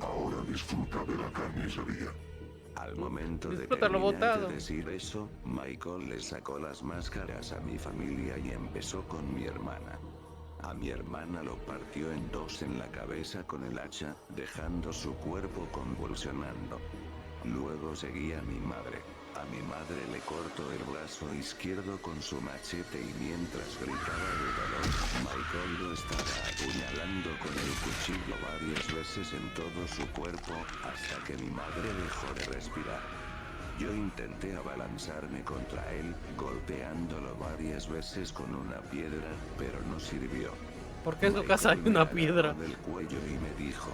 Ahora disfruta de la carnicería. Al momento de Disfruta lo terminar botado. de decir eso, Michael le sacó las máscaras a mi familia y empezó con mi hermana. A mi hermana lo partió en dos en la cabeza con el hacha, dejando su cuerpo convulsionando. Luego seguía a mi madre. A mi madre le cortó el brazo izquierdo con su machete y mientras gritaba de dolor, Michael lo estaba apuñalando con el cuchillo varias veces en todo su cuerpo, hasta que mi madre dejó de respirar. Yo intenté abalanzarme contra él, golpeándolo varias veces con una piedra, pero no sirvió. ¿Por qué en tu Michael casa hay me una agarró piedra? del cuello y me dijo: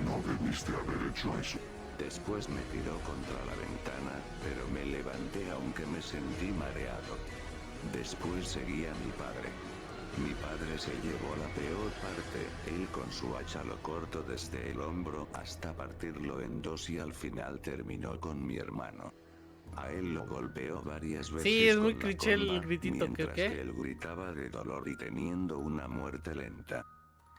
No debiste haber hecho eso. Después me tiró contra la ventana, pero me levanté aunque me sentí mareado. Después seguía mi padre. Mi padre se llevó la peor parte, él con su hacha lo cortó desde el hombro hasta partirlo en dos y al final terminó con mi hermano. A él lo golpeó varias veces Sí, es muy con la cliché el comba, gritito que mientras que ¿qué? él gritaba de dolor y teniendo una muerte lenta.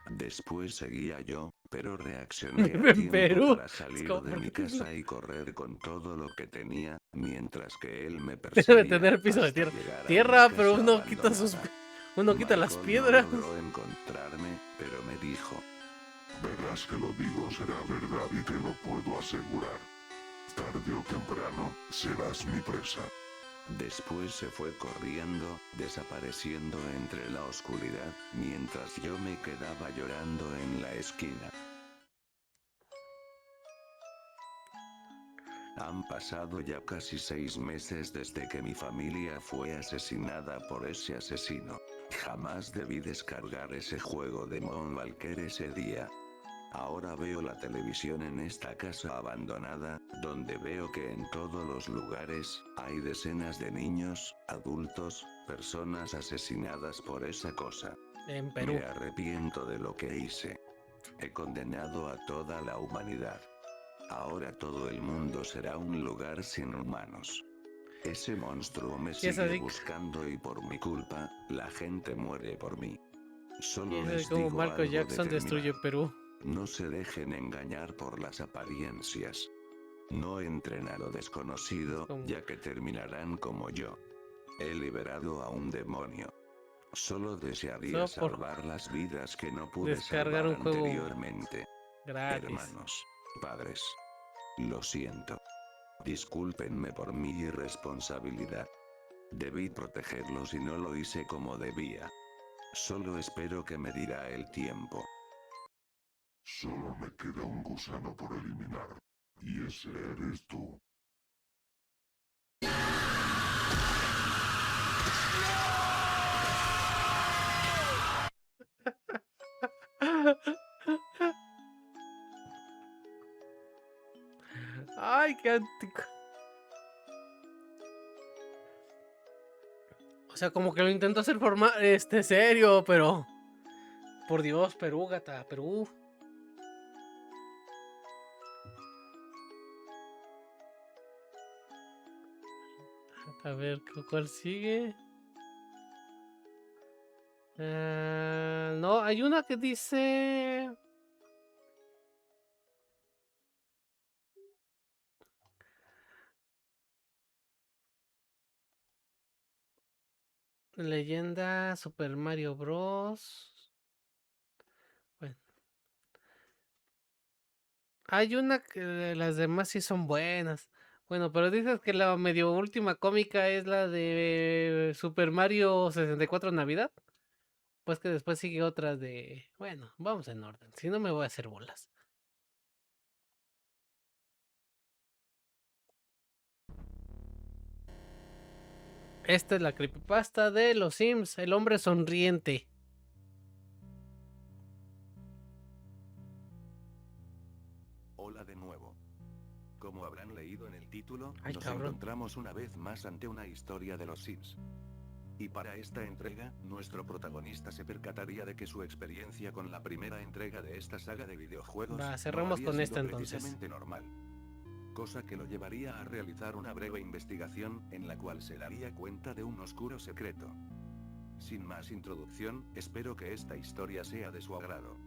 Después seguía yo, pero reaccioné a Vive en tiempo Perú. para Es salir como de mi porque casa y correr con todo lo que tenía, mientras que él me debe perseguía tener piso de hasta tierra. llegar a una Tierra, pero casa uno quita sus abandonada. uno quita las Michael no piedras. logró encontrarme, pero me dijo: Verás que lo digo será verdad y te lo puedo asegurar. Tarde o temprano, serás mi presa. Después se fue corriendo, desapareciendo entre la oscuridad, mientras yo me quedaba llorando en la esquina. Han pasado ya casi 6 meses desde que mi familia fue asesinada por ese asesino. Jamás debí descargar ese juego de Moonwalker ese día. Ahora veo la televisión en esta casa abandonada, donde veo que en todos los lugares hay decenas de niños, adultos, personas asesinadas por esa cosa. En Perú. Me arrepiento de lo que hice. He condenado a toda la humanidad. Ahora todo el mundo será un lugar sin humanos. Ese monstruo me Y es sigue así, buscando y por mi culpa, la gente muere por mí. y Solo es así les como digo Marco algo Jackson destruye determinado. Perú. No se dejen engañar por las apariencias. No entren a lo desconocido, Como- ya que terminarán como yo. He liberado a un demonio. Solo desearía Solo por salvar las vidas que no pude descargar salvar un juego anteriormente. gratis. Hermanos, padres, lo siento. Discúlpenme por mi irresponsabilidad. Debí protegerlos y no lo hice como debía. Solo espero que me dirá el tiempo. Solo me queda un gusano por eliminar. Y ese eres tú. Ay, qué antico. O sea, como que lo intento hacer serio, pero por Dios, Perú, gata, Perú. A ver, ¿cuál sigue? No, hay una que dice Leyenda Super Mario Bros. Bueno, hay una que las demás sí son buenas. Bueno, pero dices que la medio última cómica es la de Super Mario 64 Navidad. Pues que después sigue otra de... Bueno, vamos en orden, si no me voy a hacer bolas. Esta es la creepypasta de los Sims, el hombre sonriente. Hola de nuevo. Como habrán leído en el título, Ay, nos cabrón. encontramos una vez más ante una historia de los Sims. Y para esta entrega, nuestro protagonista se percataría de que su experiencia con la primera entrega de esta saga de videojuegos Va, no cerramos había con sido esta entonces. precisamente normal. Cosa que lo llevaría a realizar una breve investigación, en la cual se daría cuenta de un oscuro secreto. Sin más introducción, espero que esta historia sea de su agrado.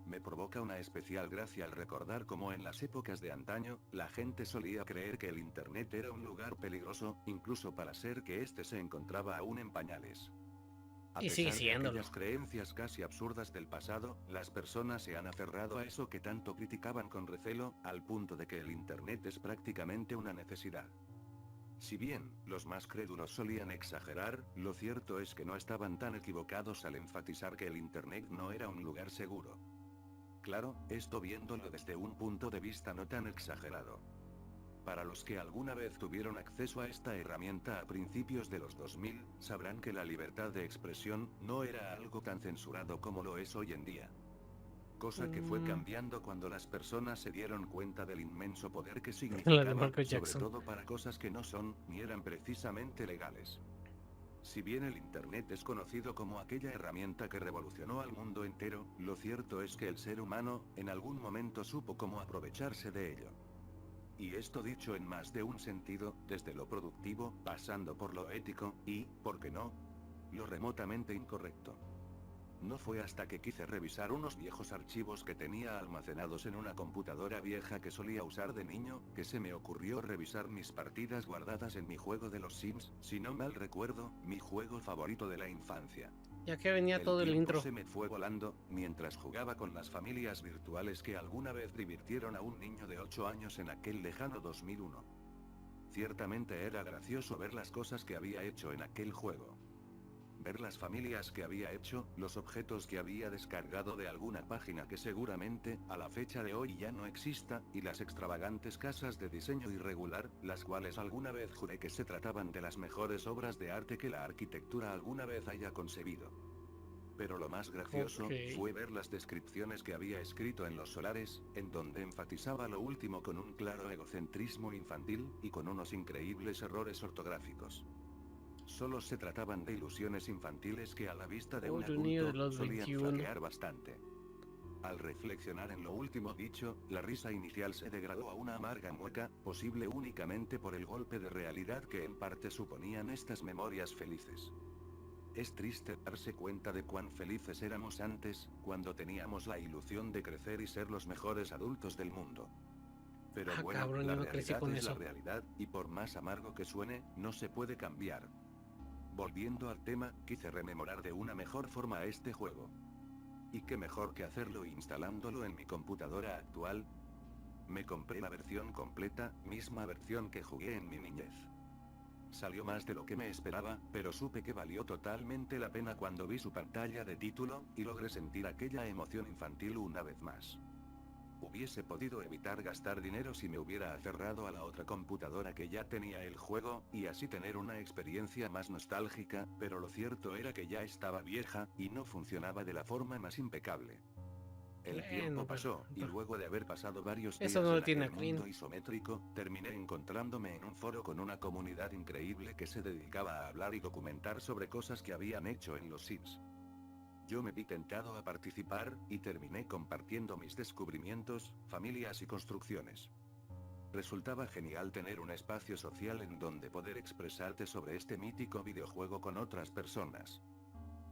Me provoca una especial gracia al recordar cómo en las épocas de antaño, la gente solía creer que el internet era un lugar peligroso, incluso para ser que éste se encontraba aún en pañales. A Y sigue pesar de siéndolo. aquellas creencias casi absurdas del pasado, las personas se han aferrado a eso que tanto criticaban con recelo, al punto de que el internet es prácticamente una necesidad. Si bien, los más crédulos solían exagerar, lo cierto es que no estaban tan equivocados al enfatizar que el internet no era un lugar seguro. Claro, esto viéndolo desde un punto de vista no tan exagerado. Para los que alguna vez tuvieron acceso a esta herramienta a principios de los 2000, sabrán que la libertad de expresión no era algo tan censurado como lo es hoy en día. Cosa que fue cambiando cuando las personas se dieron cuenta del inmenso poder que La de significaba, Michael sobre Jackson. todo para cosas que no son, ni eran precisamente legales. Si bien el Internet es conocido como aquella herramienta que revolucionó al mundo entero, lo cierto es que el ser humano, en algún momento supo cómo aprovecharse de ello. Y esto dicho en más de un sentido, desde lo productivo, pasando por lo ético, y, ¿por qué no?, lo remotamente incorrecto. No fue hasta que quise revisar unos viejos archivos que tenía almacenados en una computadora vieja que solía usar de niño, que se me ocurrió revisar mis partidas guardadas en mi juego de los Sims, si no mal recuerdo, mi juego favorito de la infancia. Ya que venía El todo el tiempo intro. se me fue volando, mientras jugaba con las familias virtuales que alguna vez divirtieron a un niño de 8 años en aquel lejano 2001. Ciertamente era gracioso ver las cosas que había hecho en aquel juego. Ver las familias que había hecho, los objetos que había descargado de alguna página que seguramente, a la fecha de hoy ya no exista, y las extravagantes casas de diseño irregular, las cuales alguna vez juré que se trataban de las mejores obras de arte que la arquitectura alguna vez haya concebido. Pero lo más gracioso, Ok. fue ver las descripciones que había escrito en los solares, en donde enfatizaba lo último con un claro egocentrismo infantil, y con unos increíbles errores ortográficos. Solo se trataban de ilusiones infantiles que a la vista de un Un niño de adulto, los solían 21. flaquear bastante. Al reflexionar en lo último dicho, la risa inicial se degradó a una amarga mueca, posible únicamente por el golpe de realidad que en parte suponían estas memorias felices. Es triste darse cuenta de cuán felices éramos antes, cuando teníamos la ilusión de crecer y ser los mejores adultos del mundo. Pero Ah, bueno, cabrón, la yo no crecí realidad con es la eso. realidad, y por más amargo que suene, no se puede cambiar. Volviendo al tema, quise rememorar de una mejor forma este juego. ¿Y qué mejor que hacerlo instalándolo en mi computadora actual? Me compré la versión completa, misma versión que jugué en mi niñez. Salió más de lo que me esperaba, pero supe que valió totalmente la pena cuando vi su pantalla de título, y logré sentir aquella emoción infantil una vez más. Hubiese podido evitar gastar dinero si me hubiera aferrado a la otra computadora que ya tenía el juego, y así tener una experiencia más nostálgica, pero lo cierto era que ya estaba vieja, y no funcionaba de la forma más impecable. El tiempo Bueno, pasó, y luego de haber pasado varios eso días no lo en tiene aquel a Clean. mundo isométrico, terminé encontrándome en un foro con una comunidad increíble que se dedicaba a hablar y documentar sobre cosas que habían hecho en los Sims. Yo me vi tentado a participar, y terminé compartiendo mis descubrimientos, familias y construcciones. Resultaba genial tener un espacio social en donde poder expresarte sobre este mítico videojuego con otras personas.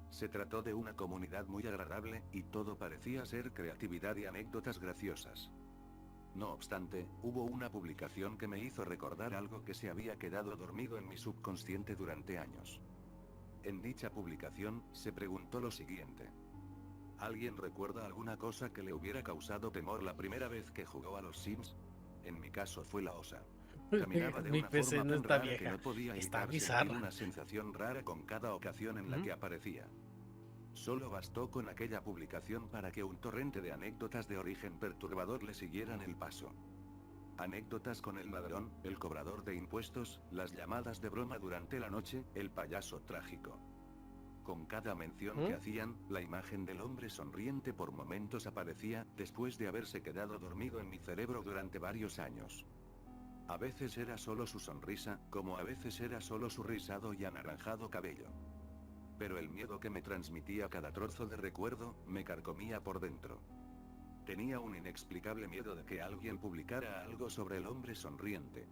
Se trató de una comunidad muy agradable, y todo parecía ser creatividad y anécdotas graciosas. No obstante, hubo una publicación que me hizo recordar algo que se había quedado dormido en mi subconsciente durante años. En dicha publicación, se preguntó lo siguiente. ¿Alguien recuerda alguna cosa que le hubiera causado temor la primera vez que jugó a los Sims? En mi caso fue la osa. Caminaba de Mi una PC forma no tan está rara que vieja, no podía está evitar sentir bizarra. una sensación rara con cada ocasión en la que aparecía. Solo bastó con aquella publicación para que un torrente de anécdotas de origen perturbador le siguieran el paso. Anécdotas con el ladrón, el cobrador de impuestos, las llamadas de broma durante la noche, el payaso trágico. Con cada mención que hacían, la imagen del hombre sonriente por momentos aparecía, después de haberse quedado dormido en mi cerebro durante varios años. A veces era solo su sonrisa, como a veces era solo su rizado y anaranjado cabello. Pero el miedo que me transmitía cada trozo de recuerdo, me carcomía por dentro. Tenía un inexplicable miedo de que alguien publicara algo sobre el hombre sonriente.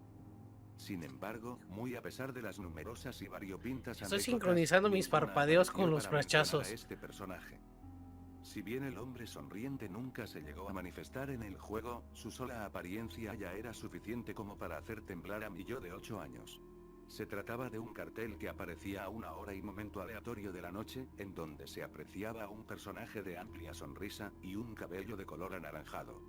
Sin embargo, muy a pesar de las numerosas y variopintas Estoy anécdotas, sincronizando mis ninguna parpadeos con apareció los para mencionar a flashazos. este personaje. Si bien el hombre sonriente nunca se llegó a manifestar en el juego, su sola apariencia ya era suficiente como para hacer temblar a mi yo de 8 años. Se trataba de un cartel que aparecía a una hora y momento aleatorio de la noche, en donde se apreciaba un personaje de amplia sonrisa, y un cabello de color anaranjado.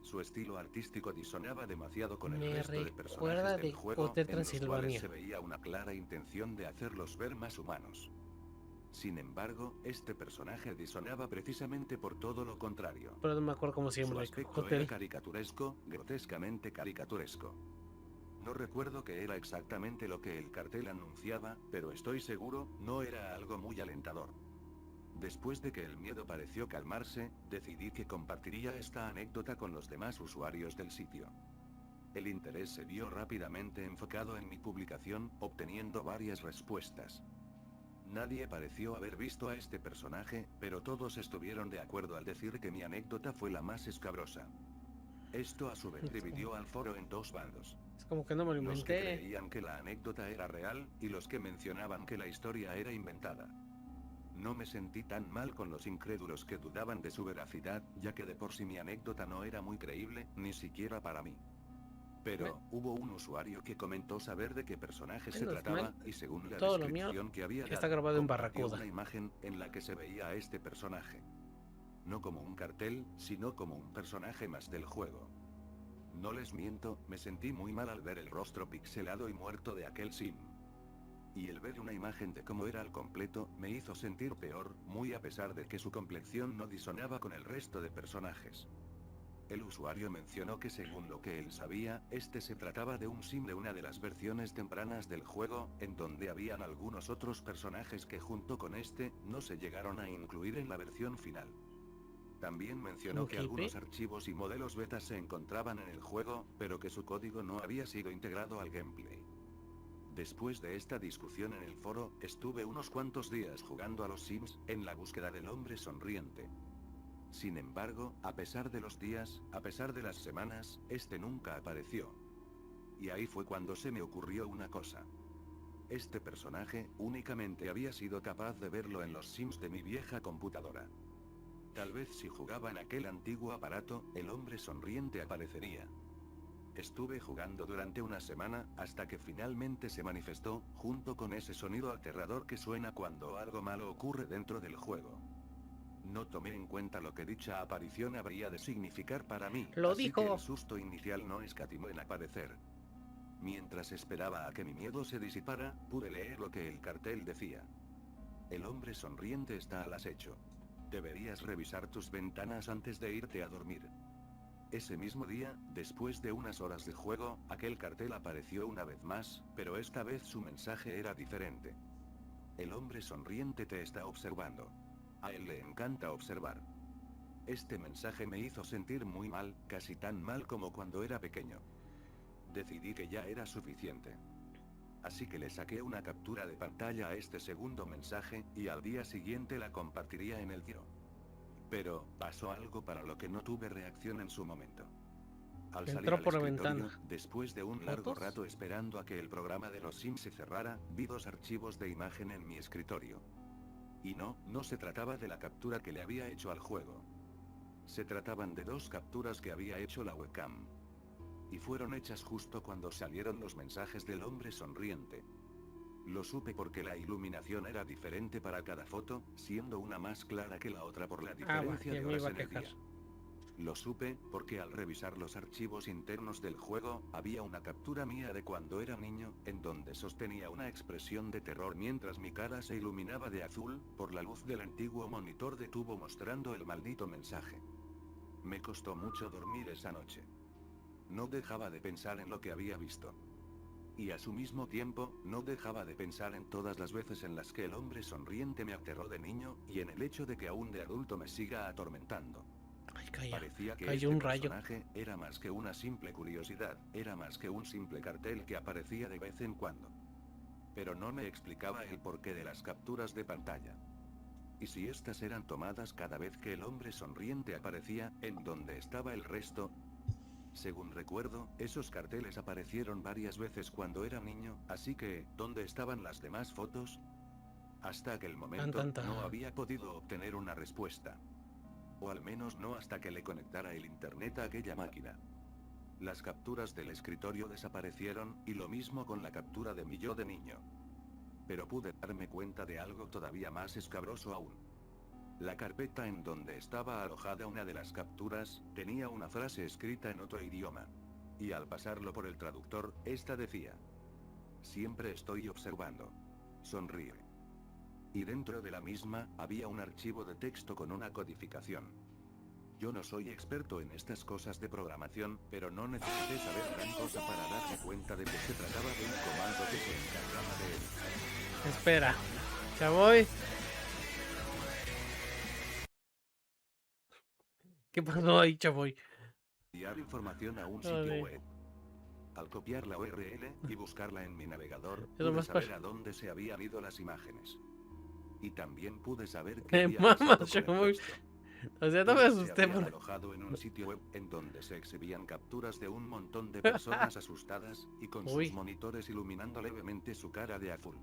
Su estilo artístico disonaba demasiado con el Me resto de personajes recuerda del de juego, Hotel en los cuales se Transilvania. veía una clara intención de hacerlos ver más humanos. Sin embargo, este personaje disonaba precisamente por todo lo contrario. Pero no me acuerdo cómo se llama Su el aspecto era hotel. caricaturesco, grotescamente caricaturesco. No recuerdo qué era exactamente lo que el cartel anunciaba, pero estoy seguro, no era algo muy alentador. Después de que el miedo pareció calmarse, decidí que compartiría esta anécdota con los demás usuarios del sitio. El interés se vio rápidamente enfocado en mi publicación, obteniendo varias respuestas. Nadie pareció haber visto a este personaje, pero todos estuvieron de acuerdo al decir que mi anécdota fue la más escabrosa. Esto a su vez dividió al foro en dos bandos. Es como que no me lo Los que inventé. creían que la anécdota era real, y los que mencionaban que la historia era inventada. No me sentí tan mal con los incrédulos que dudaban de su veracidad, ya que de por sí mi anécdota no era muy creíble, ni siquiera para mí. Pero, hubo un usuario que comentó saber de qué personaje se Menos trataba, mal, y según la todo lo mío descripción que había está dado, grabado en compartió Barracuda. una imagen, en la que se veía a este personaje. No como un cartel, sino como un personaje más del juego. No les miento, me sentí muy mal al ver el rostro pixelado y muerto de aquel sim. Y el ver una imagen de cómo era al completo, me hizo sentir peor, muy a pesar de que su complexión no disonaba con el resto de personajes. El usuario mencionó que según lo que él sabía, este se trataba de un sim de una de las versiones tempranas del juego, en donde habían algunos otros personajes que junto con este, no se llegaron a incluir en la versión final. También mencionó ¿Un que hippie? algunos archivos y modelos beta se encontraban en el juego, pero que su código no había sido integrado al gameplay. Después de esta discusión en el foro, estuve unos cuantos días jugando a los Sims, en la búsqueda del hombre sonriente. Sin embargo, a pesar de los días, a pesar de las semanas, este nunca apareció. Y ahí fue cuando se me ocurrió una cosa. Este personaje, únicamente había sido capaz de verlo en los Sims de mi vieja computadora. Tal vez si jugaba en aquel antiguo aparato, el hombre sonriente aparecería. Estuve jugando durante una semana, hasta que finalmente se manifestó, junto con ese sonido aterrador que suena cuando algo malo ocurre dentro del juego. No tomé en cuenta lo que dicha aparición habría de significar para mí, Lo así que el dijo. susto inicial no escatimó en aparecer. Mientras esperaba a que mi miedo se disipara, pude leer lo que el cartel decía. El hombre sonriente está al acecho. Deberías revisar tus ventanas antes de irte a dormir. Ese mismo día, después de unas horas de juego, aquel cartel apareció una vez más, pero esta vez su mensaje era diferente. El hombre sonriente te está observando. A él le encanta observar. Este mensaje me hizo sentir muy mal, casi tan mal como cuando era pequeño. Decidí que ya era suficiente. Así que le saqué una captura de pantalla a este segundo mensaje, y al día siguiente la compartiría en el tiro. Pero, pasó algo para lo que no tuve reacción en su momento. Al salir Entró al por la escritorio, ventana. después de un largo ¿Fotos? rato esperando a que el programa de los Sims se cerrara, vi dos archivos de imagen en mi escritorio. Y no se trataba de la captura que le había hecho al juego. Se trataban de dos capturas que había hecho la webcam. Y fueron hechas justo cuando salieron los mensajes del hombre sonriente. Lo supe porque la iluminación era diferente para cada foto, siendo una más clara que la otra por la Ah, va, diferencia ya de me horas iba a en el quejar. día. Lo supe, porque al revisar los archivos internos del juego, había una captura mía de cuando era niño, en donde sostenía una expresión de terror mientras mi cara se iluminaba de azul, por la luz del antiguo monitor de tubo mostrando el maldito mensaje. Me costó mucho dormir esa noche. No dejaba de pensar en lo que había visto. Y a su mismo tiempo, no dejaba de pensar en todas las veces en las que el hombre sonriente me aterró de niño, y en el hecho de que aún de adulto me siga atormentando. Ay, Parecía que cayó este un rayo. personaje era más que una simple curiosidad, era más que un simple cartel que aparecía de vez en cuando. Pero no me explicaba el porqué de las capturas de pantalla. ¿Y si estas eran tomadas cada vez que el hombre sonriente aparecía, en donde estaba el resto? Según recuerdo, esos carteles aparecieron varias veces cuando era niño, así que, ¿dónde estaban las demás fotos? Hasta aquel momento, no había podido obtener una respuesta. O al menos no hasta que le conectara el internet a aquella máquina. Las capturas del escritorio desaparecieron, y lo mismo con la captura de mi yo de niño. Pero pude darme cuenta de algo todavía más escabroso aún. La carpeta en donde estaba alojada una de las capturas, tenía una frase escrita en otro idioma. Y al pasarlo por el traductor, esta decía: siempre estoy observando. Sonríe. Y dentro de la misma, había un archivo de texto con una codificación. Yo no soy experto en estas cosas de programación, pero no necesité saber gran cosa para darme cuenta de que se trataba de un comando que se encargaba de él. Espera, ya voy. ¿Qué pasó ahí, chavoy? Enviar información a un sitio web. Al copiar la URL y buscarla en mi navegador, pude saber a dónde se habían ido las imágenes. Y también pude saber que había pasado con el resto. O sea, no me asusté. Se habían alojado en un sitio web en donde se exhibían capturas de un montón de personas asustadas, y con sus monitores iluminando levemente su cara de azul.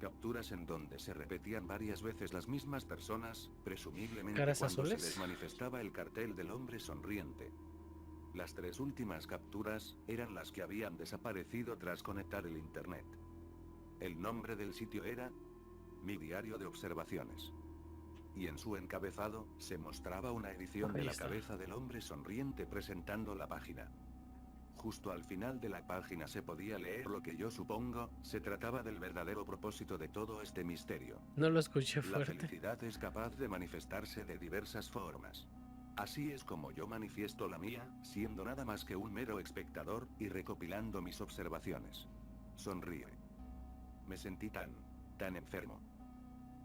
Capturas en donde se repetían varias veces las mismas personas, presumiblemente cuando se les manifestaba el cartel del hombre sonriente. Las 3 últimas capturas eran las que habían desaparecido tras conectar el internet. El nombre del sitio era Mi Diario de Observaciones. Y en su encabezado, se mostraba una edición de la cabeza del hombre sonriente presentando la página. Justo al final de la página se podía leer lo que yo supongo, se trataba del verdadero propósito de todo este misterio. No lo escuché fuerte. La felicidad es capaz de manifestarse de diversas formas. Así es como yo manifiesto la mía, siendo nada más que un mero espectador, y recopilando mis observaciones. Sonríe. Me sentí tan enfermo.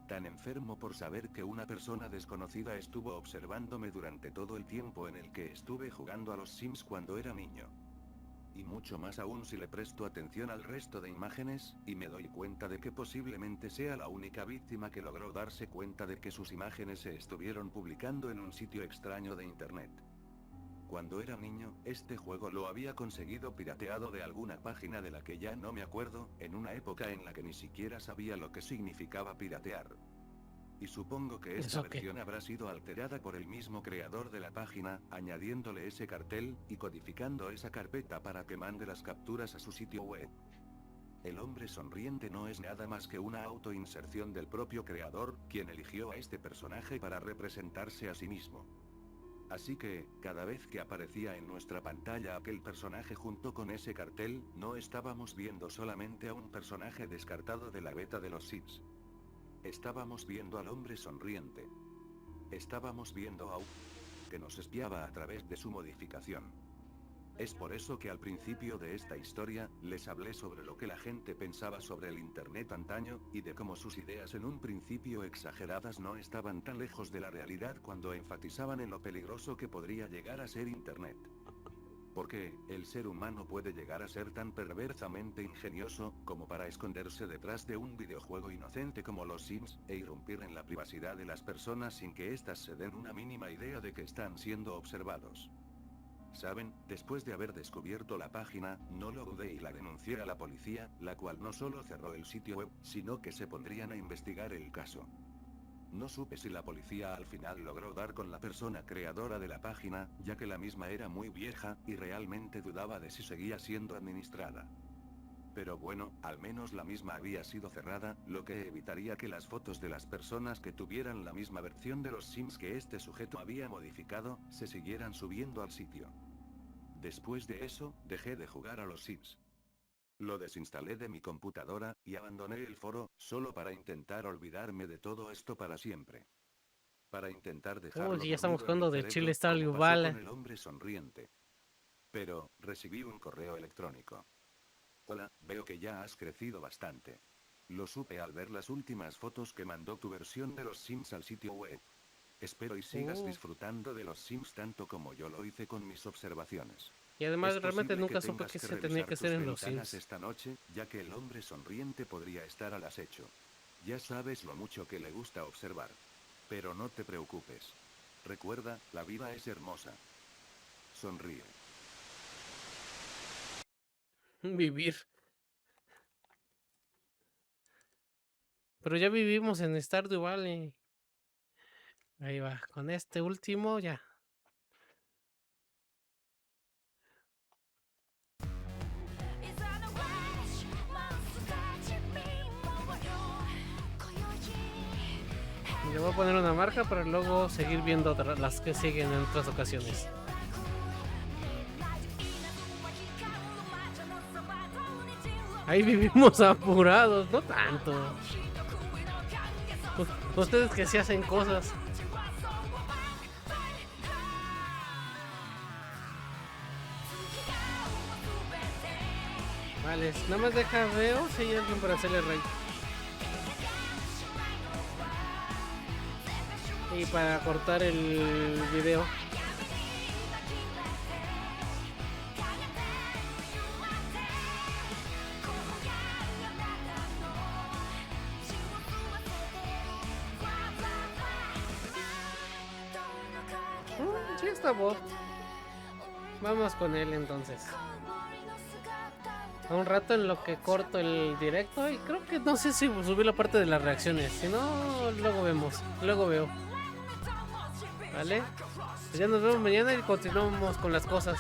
Tan enfermo por saber que una persona desconocida estuvo observándome durante todo el tiempo en el que estuve jugando a los Sims cuando era niño. Y mucho más aún si le presto atención al resto de imágenes, y me doy cuenta de que posiblemente sea la única víctima que logró darse cuenta de que sus imágenes se estuvieron publicando en un sitio extraño de internet. Cuando era niño, este juego lo había conseguido pirateado de alguna página de la que ya no me acuerdo, en una época en la que ni siquiera sabía lo que significaba piratear. Y supongo que esta versión habrá sido alterada por el mismo creador de la página, añadiéndole ese cartel, y codificando esa carpeta para que mande las capturas a su sitio web. El hombre sonriente no es nada más que una autoinserción del propio creador, quien eligió a este personaje para representarse a sí mismo. Así que, cada vez que aparecía en nuestra pantalla aquel personaje junto con ese cartel, no estábamos viendo solamente a un personaje descartado de la beta de los Sims. Estábamos viendo al hombre sonriente. Estábamos viendo a un que nos espiaba a través de su modificación. Es por eso que al principio de esta historia, les hablé sobre lo que la gente pensaba sobre el internet antaño, y de cómo sus ideas en un principio exageradas no estaban tan lejos de la realidad cuando enfatizaban en lo peligroso que podría llegar a ser internet. Porque, el ser humano puede llegar a ser tan perversamente ingenioso, como para esconderse detrás de un videojuego inocente como los Sims, e irrumpir en la privacidad de las personas sin que éstas se den una mínima idea de que están siendo observados. Saben, después de haber descubierto la página, no lo dudé y la denuncié a la policía, la cual no solo cerró el sitio web, sino que se pondrían a investigar el caso. No supe si la policía al final logró dar con la persona creadora de la página, ya que la misma era muy vieja, y realmente dudaba de si seguía siendo administrada. Pero bueno, al menos la misma había sido cerrada, lo que evitaría que las fotos de las personas que tuvieran la misma versión de los Sims que este sujeto había modificado, se siguieran subiendo al sitio. Después de eso, dejé de jugar a los Sims. Lo desinstalé de mi computadora, y abandoné el foro, solo para intentar olvidarme de todo esto para siempre. Para intentar dejarlo Uy, ya estamos dormido en mi jugando de Chile cerebro, Stardew como pasó con Valley. el hombre sonriente. Pero, recibí un correo electrónico. Hola, veo que ya has crecido bastante. Lo supe al ver las últimas fotos que mandó tu versión de los Sims al sitio web. Espero y sigas disfrutando de los Sims tanto como yo lo hice con mis observaciones. Y además Es realmente posible que nunca supe tengas qué que se tenía revisar que hacer tus en los ventanas Sims. esta noche, ya que el hombre sonriente podría estar al acecho. Ya sabes lo mucho que le gusta observar. Pero no te preocupes. Recuerda, la vida es hermosa. Sonríe. Vivir. Pero ya vivimos en Stardew Valley. Ahí va, con este último ya. Le voy a poner una marca para luego seguir viendo las que siguen en otras ocasiones. Ahí vivimos apurados, no tanto. Ustedes que sí hacen cosas. Vale, nada más deja, veo si hay alguien para hacerle rey. Y para cortar el video. Sí, está Bob. Vamos con él entonces. A un rato en lo que corto el directo. Y creo que no sé si subí la parte de las reacciones. Si no, luego vemos. Luego veo. ¿Vale? Pues ya nos vemos mañana y continuamos con las cosas.